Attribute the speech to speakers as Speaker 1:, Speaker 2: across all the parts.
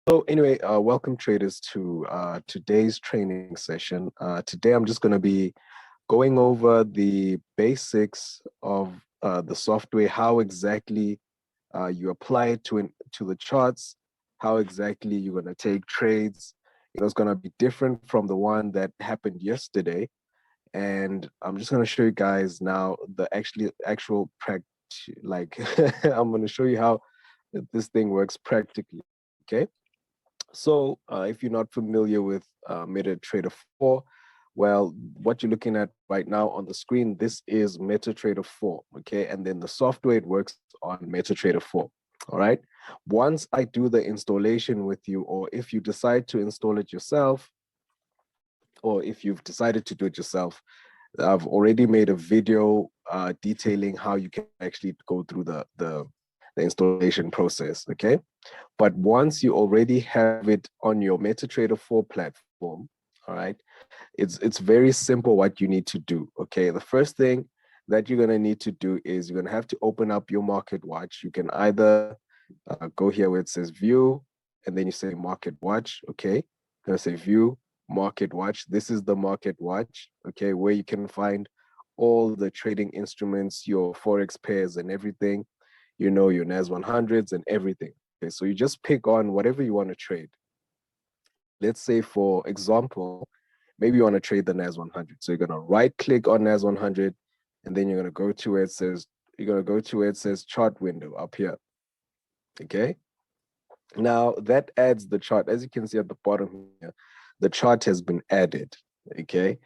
Speaker 1: So anyway, welcome traders to today's training session. Today I'm just going to be going over the basics of the software, how exactly you apply it to the charts, how exactly you're going to take trades. It's going to be different from the one that happened yesterday. And I'm just going to show you guys now the actual practice. Like I'm going to show you how this thing works practically. Okay. So if you're not familiar with MetaTrader 4, well, what you're looking at right now on the screen, this is MetaTrader 4, okay? And then the software, it works on MetaTrader 4, all right? Once I do the installation with you, or if you decide to install it yourself, or if you've decided to do it yourself, I've already made a video detailing how you can actually go through the installation process, okay? But once you already have it on your MetaTrader 4 platform, all right, it's very simple what you need to do, okay? The first thing that you're going to need to do is you're going to have to open up your market watch. You can either go here where it says view, and then you say market watch, okay? You're going to say view, market watch. This is the market watch, okay, where you can find all the trading instruments, your Forex pairs and everything, you know, your NAS 100s and everything. Okay, so you just pick on whatever you want to trade. Let's say, for example, maybe you want to trade the NAS 100. So you're going to right click on NAS 100, and then you're going to go to where it says, chart window up here. Okay. Now that adds the chart. As you can see at the bottom here, the chart has been added. Okay.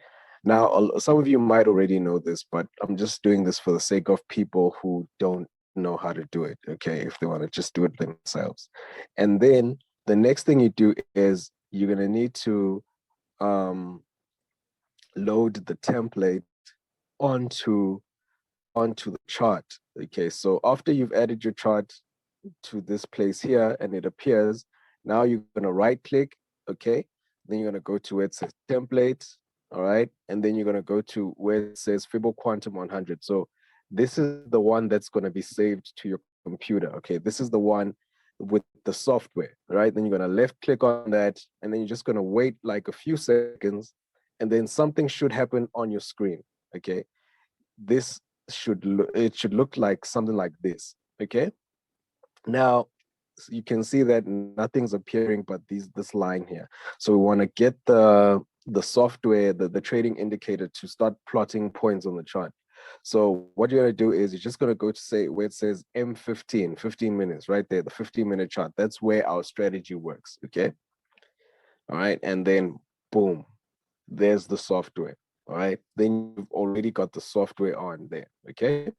Speaker 1: Now, some of you might already know this, but I'm just doing this for the sake of people who don't know how to do it. Okay. If they want to just do it themselves. And then the next thing you do is you're going to need to load the template onto the chart. Okay. So after you've added your chart to this place here and it appears, now you're going to right click. Okay. Then you're going to go to where it says template. All right. And then you're going to go to where it says Fibbo Quantum 100. So this is the one that's going to be saved to your computer. Okay. This is the one with the software, right? Then you're going to left click on that, and then you're just going to wait like a few seconds, and then something should happen on your screen. Okay. This it should look like something like this. Okay. Now, you can see that nothing's appearing but this line here. So we want to get the software, the trading indicator, to start plotting points on the chart. So what you're going to do is you're just going to go to say where it says M15, 15 minutes, right there, the 15-minute chart. That's where our strategy works, okay? All right, and then boom, there's the software, all right? Then you've already got the software on there, okay?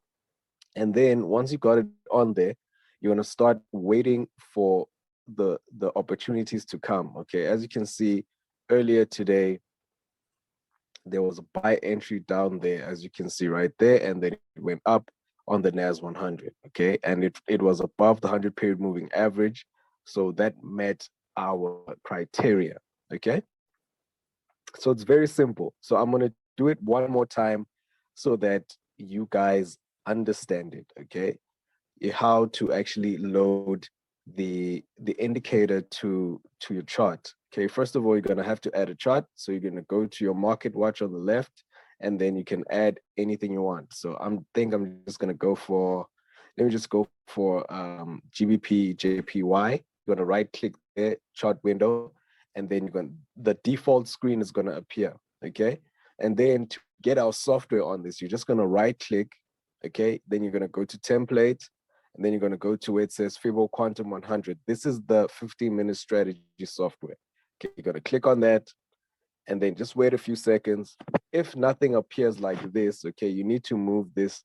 Speaker 1: And then once you got it on there, you're going to start waiting for the opportunities to come, okay? As you can see, earlier today, there was a buy entry down there, as you can see right there, and then it went up on the NAS 100, okay? And it was above the 100-period moving average, so that met our criteria, okay? So it's very simple. So I'm going to do it one more time so that you guys understand it, okay? How to actually load the indicator to your chart. Okay, first of all, you're going to have to add a chart. So you're going to go to your market watch on the left, and then you can add anything you want. So I'm just going to go for, let me just go for GBP JPY. You're going to right click there, chart window, and then the default screen is going to appear. Okay, and then to get our software on this, you're just going to right click. Okay, then you're going to go to template, and then you're going to go to where it says Fibbo Quantum 100. This is the 15-minute strategy software. Okay, you're going to click on that, and then just wait a few seconds. If nothing appears like this, okay, you need to move this.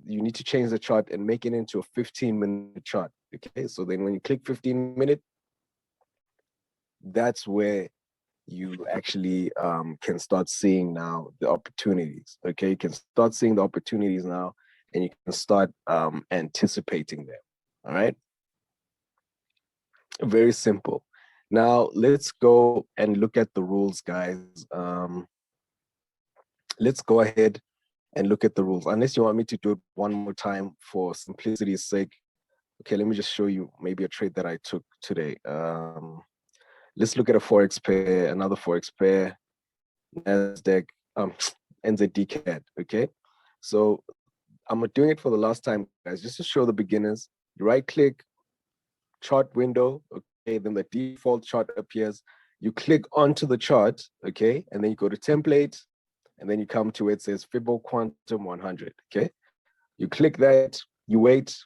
Speaker 1: You need to change the chart and make it into a 15-minute chart. Okay, so then when you click 15-minute, that's where you actually can start seeing now the opportunities. Okay, you can start seeing the opportunities now, and you can start anticipating them. All right, very simple. Now let's go and look at the rules, guys. Let's go ahead and look at the rules, unless you want me to do it one more time for simplicity's sake. Okay, let me just show you maybe a trade that I took today. Let's look at a Forex pair, another Forex pair, NASDAQ, NZD-CAD, okay? So I'm doing it for the last time, guys, just to show the beginners. You right-click, chart window, okay? Then the default chart appears. You click onto the chart, okay? And then you go to template, and then you come to it says Fibbo Quantum 100, okay? You click that, you wait,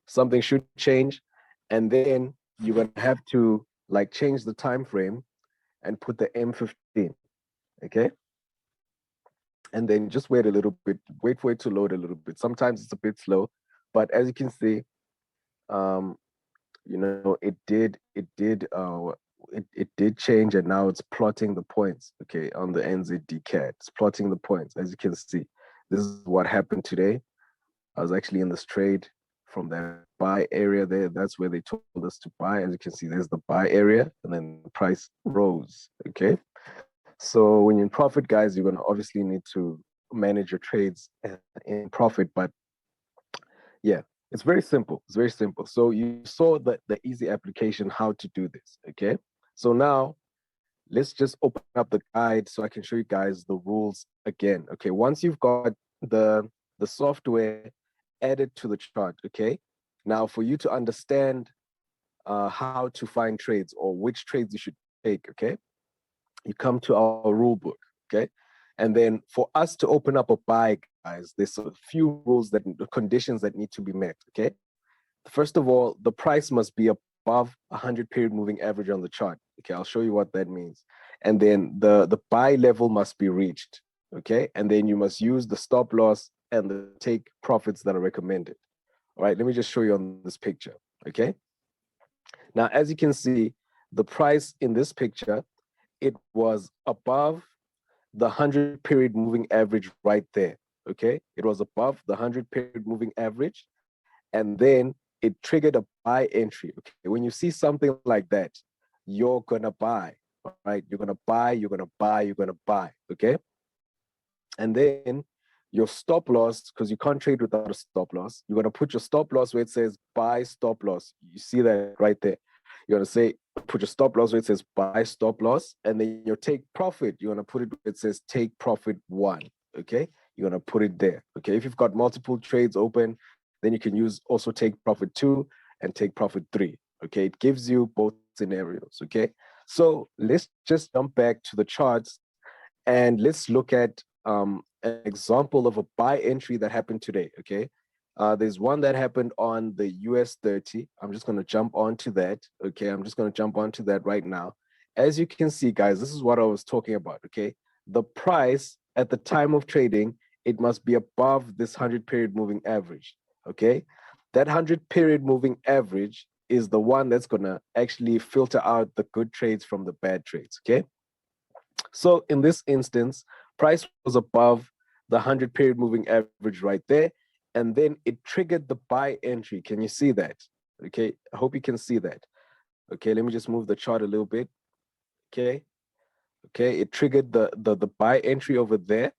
Speaker 1: something should change, and then you're gonna have to like change the time frame and put the M15, okay? And then just wait a little bit, wait for it to load a little bit. Sometimes it's a bit slow, but as you can see, um, you know, it did change, and now it's plotting the points, okay, on the NZD-CAD. It's plotting the points, as you can see. This is what happened today. I was actually in this trade from that buy area there. That's where they told us to buy. As you can see, there's the buy area, and then the price rose, okay? So when you're in profit, guys, you're going to obviously need to manage your trades in profit. But yeah, it's very simple. It's very simple. So you saw the easy application how to do this, okay? So now let's just open up the guide so I can show you guys the rules again. Okay, once you've got the software added to the chart, okay? Now for you to understand how to find trades or which trades you should take, okay? You come to our rule book, okay? And then for us to open up a buy, guys, there's a few rules that conditions that need to be met, okay? First of all, the price must be above 100 period moving average on the chart. Okay, I'll show you what that means. And then the buy level must be reached, okay? And then you must use the stop loss and the take profits that are recommended. All right, let me just show you on this picture, okay? Now, as you can see, the price in this picture, it was above the 100 period moving average right there, okay? It was above the 100 period moving average, and then it triggered a buy entry, okay? When you see something like that, you're gonna buy, right? You're gonna buy, you're gonna buy, you're gonna buy, okay? And then your stop loss, because you can't trade without a stop loss, you're gonna put your stop loss where it says buy stop loss. You see that right there. You're gonna say, put your stop loss where it says buy stop loss, and then your take profit, you're gonna put it where it says take profit 1, okay? You're gonna put it there, okay? If you've got multiple trades open, then you can use also take profit 2 and take profit 3, okay? It gives you both scenarios, okay? So let's just jump back to the charts and let's look at an example of a buy entry that happened today, okay? There's one that happened on the US 30. I'm just going to jump onto that, okay? I'm just going to jump onto that right now. As you can see, guys, this is what I was talking about, okay? The price at the time of trading, it must be above this 100 period moving average, okay? That 100 period moving average is the one that's going to actually filter out the good trades from the bad trades, okay? So in this instance, price was above the 100 period moving average right there. And then it triggered the buy entry. Can you see that? Okay, I hope you can see that. Okay, let me just move the chart a little bit. Okay, okay, it triggered the buy entry over there.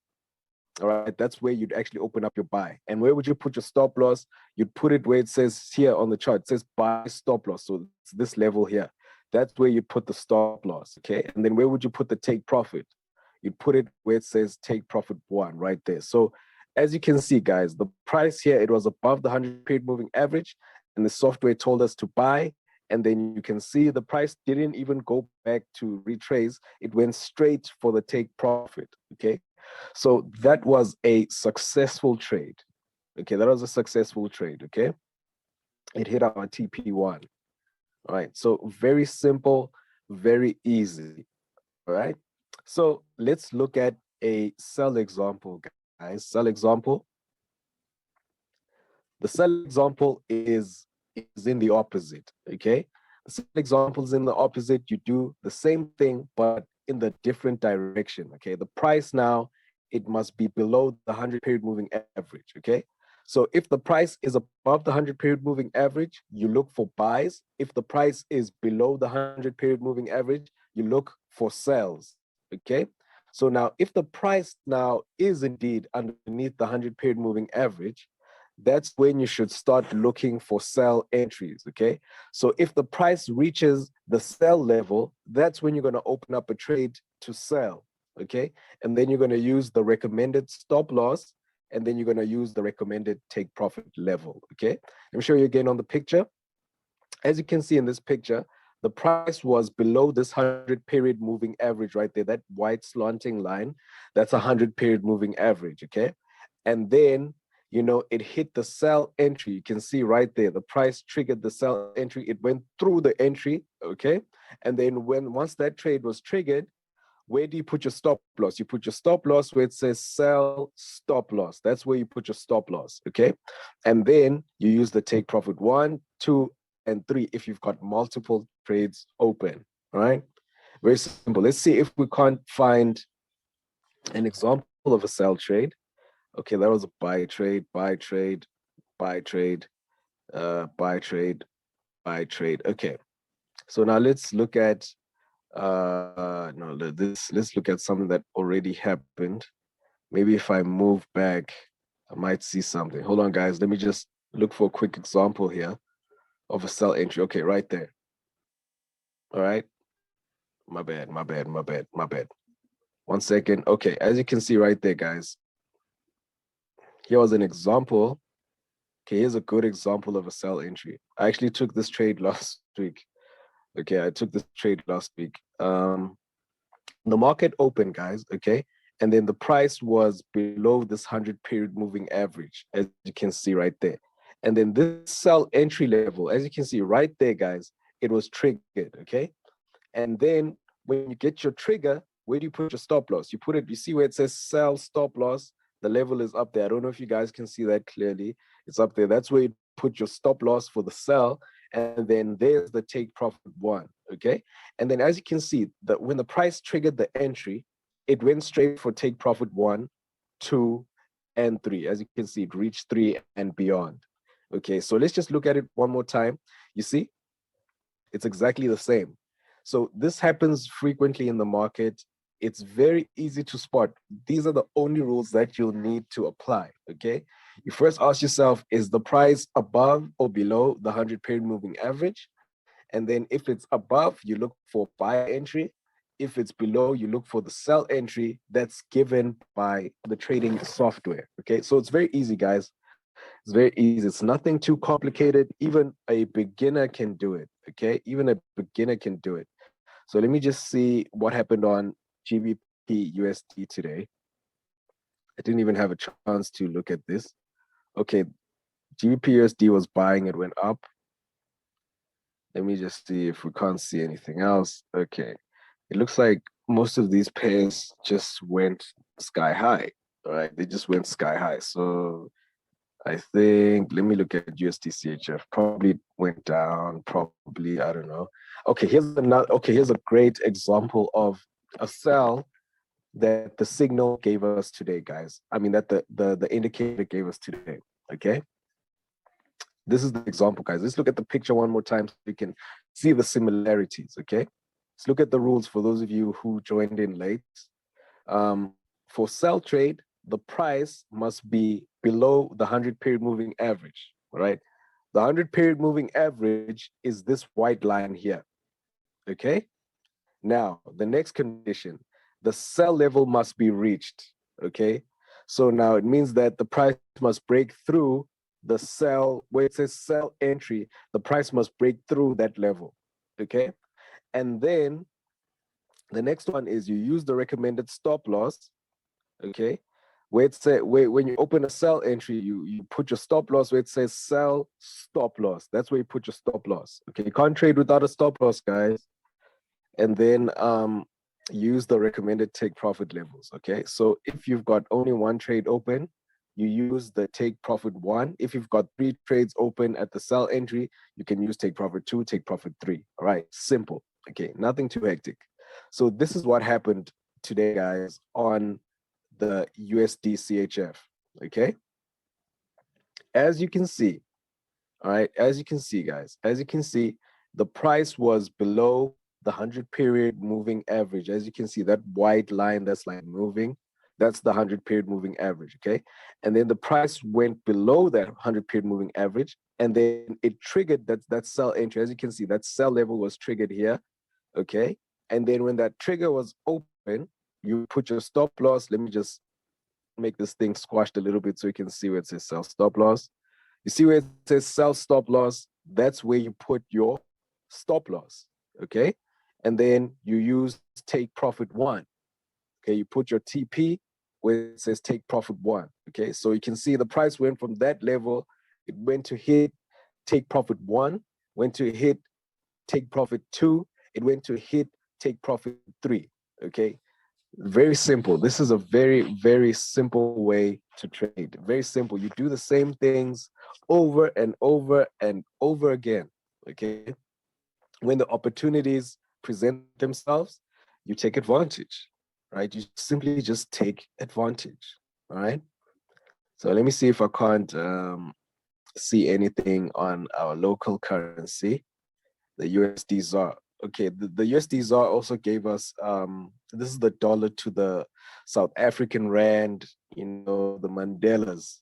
Speaker 1: All right, that's where you'd actually open up your buy. And where would you put your stop loss? You'd put it where it says here on the chart, it says buy stop loss. So it's this level here. That's where you put the stop loss, okay? And then where would you put the take profit? You'd put it where it says take profit 1 right there. So as you can see, guys, the price here, it was above the 100 period moving average, and the software told us to buy. And then you can see the price didn't even go back to retrace. It went straight for the take profit, okay? So that was a successful trade. Okay, that was a successful trade. Okay, it hit our TP1. All right, so very simple, very easy. All right, so let's look at a sell example, guys. Sell example. The sell example is in the opposite. Okay, the sell example is in the opposite. You do the same thing, but in the different direction. Okay, the price now, it must be below the 100 period moving average, okay? So if the price is above the 100 period moving average, you look for buys. If the price is below the 100 period moving average, you look for sells, okay? So now if the price now is indeed underneath the 100 period moving average, that's when you should start looking for sell entries, okay? So if the price reaches the sell level, that's when you're going to open up a trade to sell, okay? And then you're going to use the recommended stop loss, and then you're going to use the recommended take profit level, okay? Let me show you again on the picture. As you can see in this picture, the price was below this 100 period moving average right there, that white slanting line, that's a 100 period moving average, okay? And then, you know, it hit the sell entry. You can see right there, the price triggered the sell entry. It went through the entry, okay? And then once that trade was triggered, where do you put your stop loss? You put your stop loss where it says sell stop loss. That's where you put your stop loss, okay? And then you use the take profit 1, 2, and 3 if you've got multiple trades open, all right? Very simple. Let's see if we can't find an example of a sell trade. Okay, that was a buy trade, buy trade, buy trade, buy trade, buy trade. Okay, so now let's look at no, let's look at something that already happened. Maybe if I move back, I might see something. Hold on, guys. Let me just look for a quick example here of a sell entry. Okay, right there. All right. My bad, my bad, my bad, my bad. 1 second. Okay, as you can see right there, guys, here was an example. Okay, here's a good example of a sell entry. I actually took this trade last week. Okay, I took this trade last week. The market opened, guys, okay? And then the price was below this 100 period moving average, as you can see right there. And then this sell entry level, as you can see right there, guys, it was triggered, okay? And then when you get your trigger, where do you put your stop loss? You put it, you see where it says sell stop loss, the level is up there. I don't know if you guys can see that clearly. It's up there. That's where you put your stop loss for the sell. And then there's the take profit 1, okay? And then as you can see, that when the price triggered the entry, it went straight for take profit 1, 2, and 3. As you can see, it reached 3 and beyond. Okay, so let's just look at it one more time. You see, it's exactly the same. So this happens frequently in the market. It's very easy to spot. These are the only rules that you'll need to apply, okay? You first ask yourself, is the price above or below the 100 period moving average? And then if it's above, you look for buy entry. If it's below, you look for the sell entry that's given by the trading software, okay? So it's very easy, guys. It's very easy. It's nothing too complicated. Even a beginner can do it, okay? Even a beginner can do it. So let me just see what happened on GBP USD today. I didn't even have a chance to look at this. Okay, GBP USD was buying, it went up. Let me just see if we can't see anything else. Okay, it looks like most of these pairs just went sky high. All right, they just went sky high. So I think, let me look at USD CHF. Probably went down, probably, I don't know. Okay, here's a great example of a sell that the signal gave us today, guys. I mean, that the indicator gave us today, okay? This is the example, guys. Let's look at the picture one more time so we can see the similarities, okay? Let's look at the rules for those of you who joined in late. For sell trade, the price must be below the 100 period moving average, right? The 100 period moving average is this white line here, okay? Now, the next condition, the sell level must be reached, okay? So now it means that the price must break through the sell, where it says sell entry, the price must break through that level, okay? And then the next one is you use the recommended stop loss, okay? Where it says, when you open a sell entry, you put your stop loss where it says sell stop loss. That's where you put your stop loss, okay? You can't trade without a stop loss, guys. And then use the recommended take profit levels, okay? So if you've got only one trade open, you use the take profit 1. If you've got 3 trades open at the sell entry, you can use take profit 2, take profit 3. All right, simple. Okay, nothing too hectic. So this is what happened today, guys, on the USD CHF, okay? As you can see, all right, as you can see, guys, as you can see, the price was below the 100 period moving average. As you can see, that white line that's like moving, That's the 100-period moving average, okay? And then the price went below that 100-period moving average, and then it triggered that sell entry. As you can see, that sell level was triggered here, okay? And then when that trigger was open, you put your stop loss. Let me just make this thing squashed a little bit so you can see where it says sell stop loss. You see where it says sell stop loss? That's where you put your stop loss, okay? And then you use take profit one. Okay, you put your TP where it says take profit one. Okay, so you can see the price went from that level, it went to hit take profit one, went to hit take profit two, it went to hit take profit three. Okay, very simple. This is a very, very simple way to trade. Very simple. You do the same things over and over and over again. Okay, when the opportunities present themselves, you take advantage, right? You simply just take advantage, all right? So let me see if I can't see anything on our local currency, the USD ZAR. Okay, the USD ZAR also gave us, this is the dollar to the South African Rand, the Mandelas.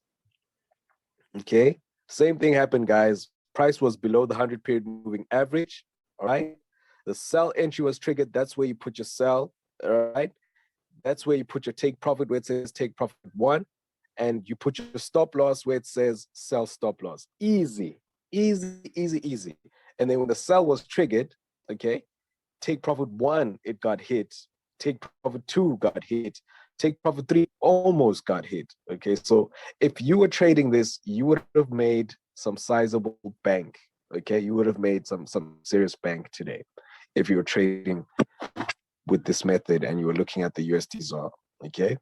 Speaker 1: Okay, same thing happened, guys. Price was below the 100-period moving average, all right? The sell entry was triggered. That's where you put your sell, all right? That's where you put your take profit where it says take profit one, and you put your stop loss where it says sell stop loss. Easy, easy, easy, easy. And then when the sell was triggered, okay, take profit one, it got hit. Take profit two got hit. Take profit three almost got hit. Okay, so if you were trading this, you would have made some sizable bank. Okay, you would have made some serious bank today if you were trading with this method and you were looking at the USD ZAR. Okay,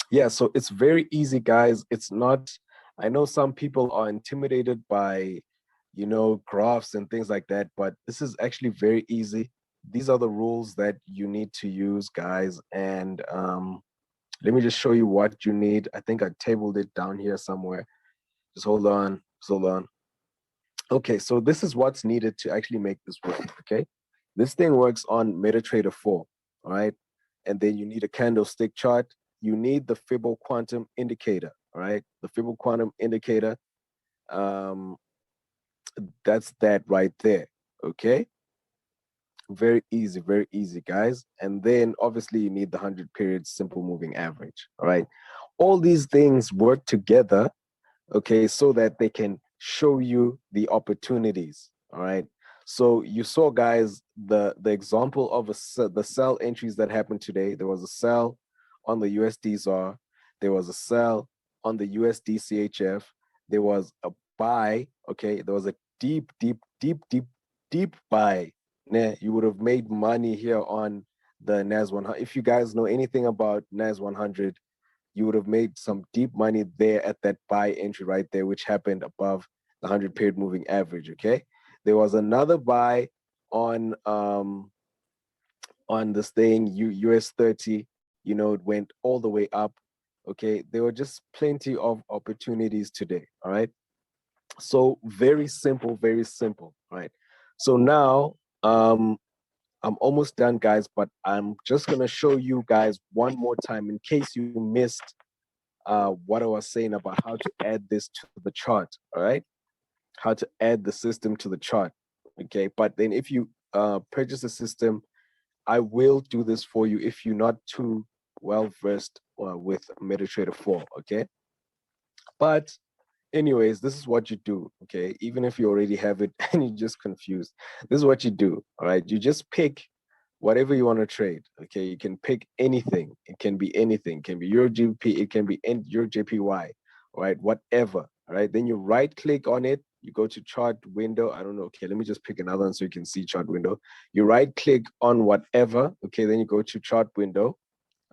Speaker 1: yeah, so it's very easy, guys. It's not. I know some people are intimidated by graphs and things like that, but this is actually very easy. These are the rules that you need to use, guys. And let me just show you what you need. I think I tabled it down here somewhere. Just hold on. Just hold on. Okay, so this is what's needed to actually make this work. Okay, this thing works on MetaTrader 4. All right, and then you need a candlestick chart. You need the Fibble Quantum Indicator. All right, the Fibble Quantum Indicator. Um, that's that right there. Okay, very easy, guys. And then obviously you need the 100-period simple moving average. All right, all these things work together, okay, so that they can show you the opportunities. All right, so you saw, guys, the example of the sell entries that happened today. There was a sell on the USD ZAR, there was a sell on the USD CHF, there was a buy. Okay, there was a deep buy. Nah, you would have made money here on the NAS 100. If you guys know anything about NAS 100, you would have made some deep money there at that buy entry right there, which happened above the 100-period moving average. Okay, there was another buy on this thing US 30. It went all the way up. Okay, there were just plenty of opportunities today. All right, so very simple, very simple. All right, so now I'm almost done, guys, but I'm just gonna show you guys one more time in case you missed what I was saying about how to add this to the chart. All right, how to add the system to the chart. Okay, but then if you purchase a system, I will do this for you if you're not too well versed with MetaTrader 4. Okay, but anyways, this is what you do. Okay, even if you already have it and you're just confused, this is what you do. All right, you just pick whatever you want to trade. Okay, you can pick anything. It can be anything. It can be your GP. It can be your JPY. All right, whatever. All right, then you right click on it. You go to chart window. I don't know. Okay, let me just pick another one so you can see chart window. You right click on whatever. Okay, then you go to chart window.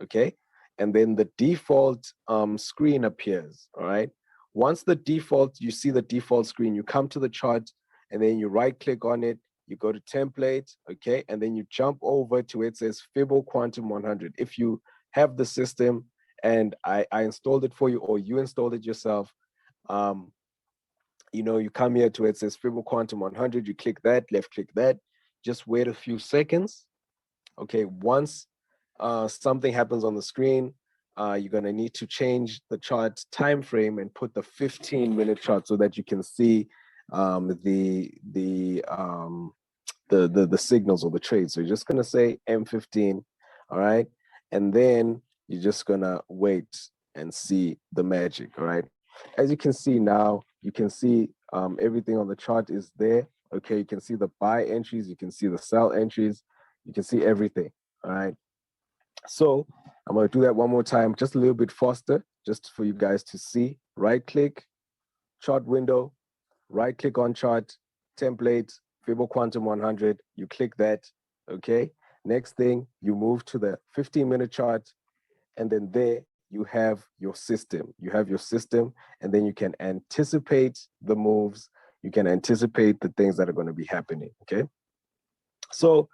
Speaker 1: Okay, and then the default screen appears. All right, once you see the default screen, you come to the chart and then you right click on it, you go to template, okay, and then you jump over to where it says Fibble Quantum 100. If you have the system and I installed it for you or you installed it yourself, you come here to where it says Fibble Quantum 100, you click that, left click that, just wait a few seconds. Okay, once something happens on the screen, you're going to need to change the chart time frame and put the 15-minute chart so that you can see the signals or the trades. So you're just going to say M15, all right? And then you're just going to wait and see the magic, all right? As you can see now, you can see everything on the chart is there. Okay, you can see the buy entries, you can see the sell entries, you can see everything, all right? So I'm going to do that one more time, just a little bit faster, just for you guys to see. Right click, chart window, right click on chart, template, Fibon Quantum 100, you click that, okay? Next thing, you move to the 15-minute chart, and then there you have your system. You have your system, and then you can anticipate the moves. You can anticipate the things that are going to be happening, okay? So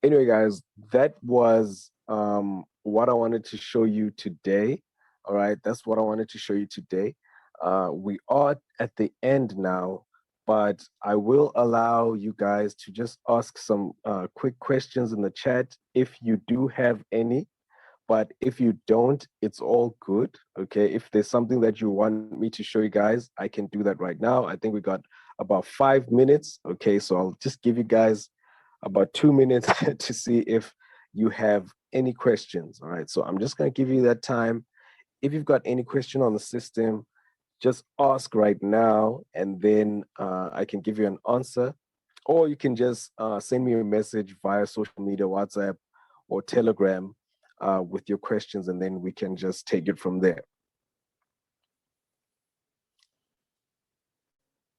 Speaker 1: anyway, guys, that was what I wanted to show you today. All right, that's what I wanted to show you today. We are at the end now, but I will allow you guys to just ask some quick questions in the chat if you do have any. But if you don't, it's all good. Okay. If there's something that you want me to show you guys, I can do that right now. I think we got about 5 minutes. Okay. So I'll just give you guys about 2 minutes to see if you have any questions. All right. So I'm just going to give you that time. If you've got any question on the system, just ask right now, and then I can give you an answer. Or you can just send me a message via social media, WhatsApp or Telegram with your questions, and then we can just take it from there.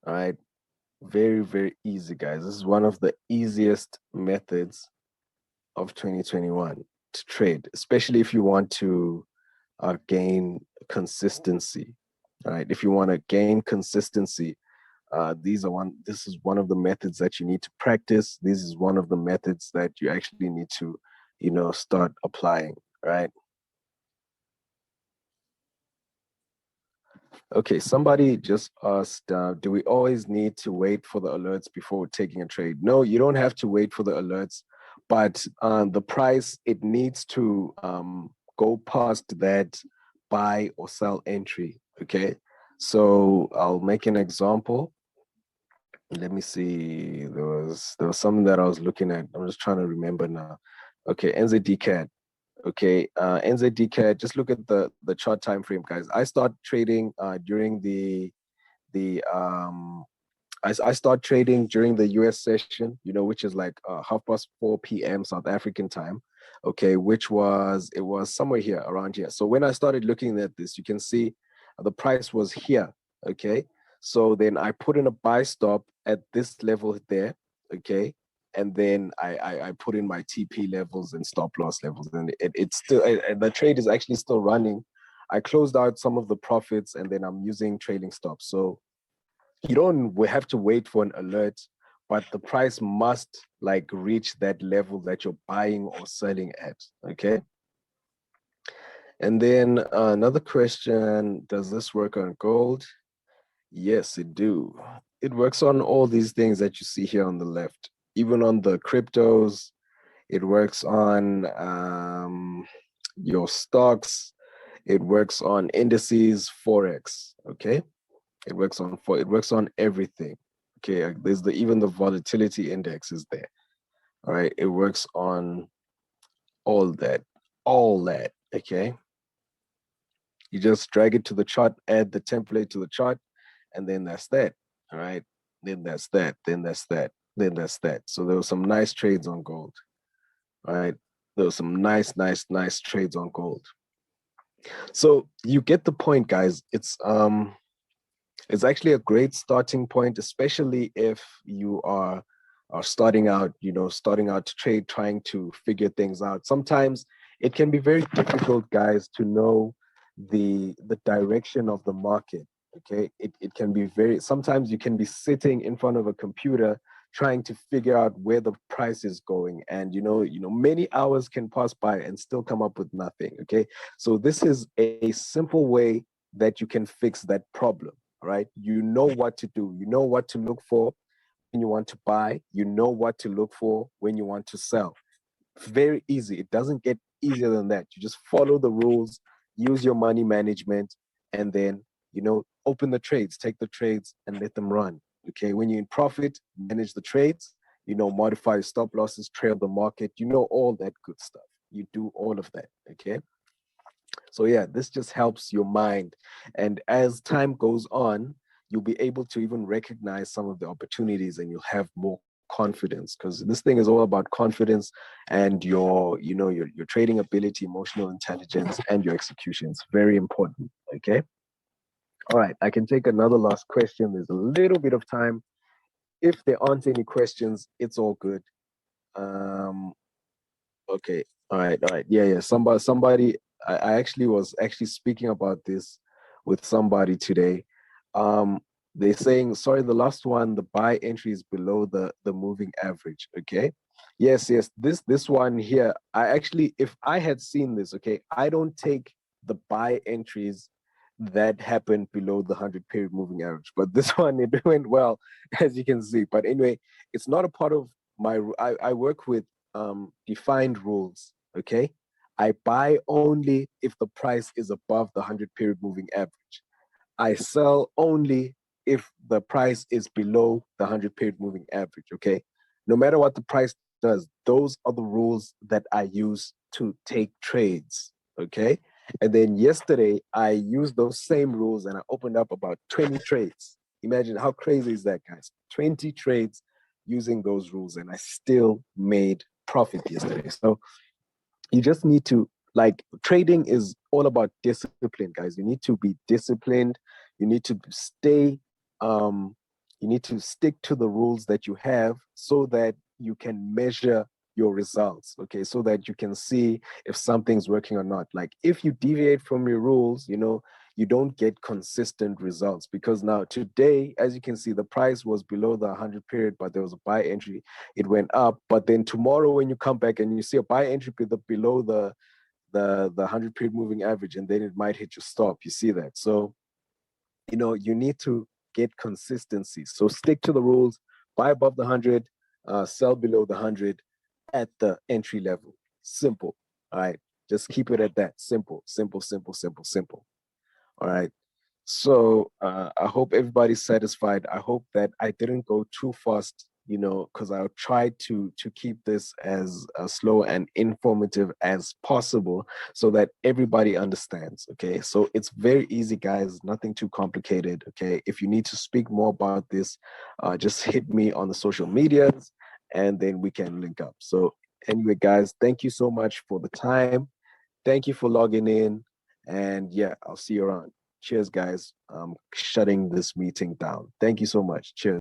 Speaker 1: All right. Very, very easy, guys. This is one of the easiest methods of 2021 to trade, especially if you want to gain consistency. All right. If you want to gain consistency, this is one of the methods that you need to practice. This is one of the methods that you actually need to, start applying, right? Okay, somebody just asked, do we always need to wait for the alerts before taking a trade? No, you don't have to wait for the alerts, but the price, it needs to go past that buy or sell entry, okay? So I'll make an example. Let me see. There was something that I was looking at. I'm just trying to remember now. Okay, NZD-CAD. Okay, NZD-CAD. Just look at the chart time frame, guys. I start trading during the I start trading during the US session, which is like 4:30 p.m. South African time. Okay, it was somewhere here around here. So when I started looking at this, you can see the price was here. Okay, so then I put in a buy stop at this level there. Okay, and then I put in my TP levels and stop loss levels, and it's still the trade is actually still running. I closed out some of the profits, and then I'm using trailing stops. So you don't have to wait for an alert, but the price must like reach that level that you're buying or selling at. Okay. And then another question, does this work on gold? Yes, it do. It works on all these things that you see here on the left, even on the cryptos. It works on your stocks. It works on indices, Forex. Okay. It works on everything. Okay, there's even the volatility index is there. All right, it works on all that, all that. Okay, you just drag it to the chart, add the template to the chart, and then that's that. All right, then that's that, then that's that, then that's that. So there were some nice trades on gold. All right, there were some nice trades on gold. So you get the point, guys. It's actually a great starting point, especially if you are starting out, starting out to trade, trying to figure things out. Sometimes it can be very difficult, guys, to know the direction of the market. Okay, it can be sometimes you can be sitting in front of a computer trying to figure out where the price is going, and many hours can pass by and still come up with nothing. Okay, so this is a simple way that you can fix that problem. All right, you know what to do, you know what to look for when you want to buy, you know what to look for when you want to sell. Very easy. It doesn't get easier than that. You just follow the rules, use your money management, and then, open the trades, take the trades and let them run. Okay. When you're in profit, manage the trades, modify your stop losses, trail the market, all that good stuff. You do all of that. Okay. So yeah, this just helps your mind. And as time goes on, you'll be able to even recognize some of the opportunities, and you'll have more confidence, because this thing is all about confidence and your trading ability, emotional intelligence, and your execution. It's very important. Okay. All right. I can take another last question. There's a little bit of time. If there aren't any questions, it's all good. Um, Okay. All right. All right. Yeah. Yeah. Somebody. I actually was actually speaking about this with somebody today. Um, they're saying, sorry, the last one, the buy entry is below the moving average. Okay. Yes. Yes. This one here. I actually, if I had seen this, okay, I don't take the buy entries that happened below the 100 period moving average. But this one, it went well, as you can see. But anyway, it's not a part of my. I work with defined rules. Okay. I buy only if the price is above the 100 period moving average. I sell only if the price is below the 100 period moving average. Okay. No matter what the price does, those are the rules that I use to take trades. Okay. And then yesterday, I used those same rules and I opened up about 20 trades. Imagine how crazy is that, guys? 20 trades using those rules, and I still made profit yesterday. So you just need to, like, trading is all about discipline, guys. You need to be disciplined. You need to stay um you need to stick to the rules that you have, so that you can measure your results. Okay, so that you can see if something's working or not. Like, if you deviate from your rules, you don't get consistent results, because now today, as you can see, the price was below the 100 period, but there was a buy entry. It went up. But then tomorrow, when you come back and you see a buy entry below the 100 period moving average, and then it might hit your stop. You see that? So you need to get consistency. So stick to the rules. Buy above the 100, sell below the 100 at the entry level. Simple. All right. Just keep it at that. Simple, simple, simple, simple, simple. All right. So I hope everybody's satisfied. I hope that I didn't go too fast, because I'll try to keep this as slow and informative as possible, so that everybody understands. Okay. So it's very easy, guys. Nothing too complicated. Okay. If you need to speak more about this, just hit me on the social medias, and then we can link up. So anyway, guys, thank you so much for the time. Thank you for logging in. And yeah, I'll see you around. Cheers, guys. I'm shutting this meeting down. Thank you so much. Cheers.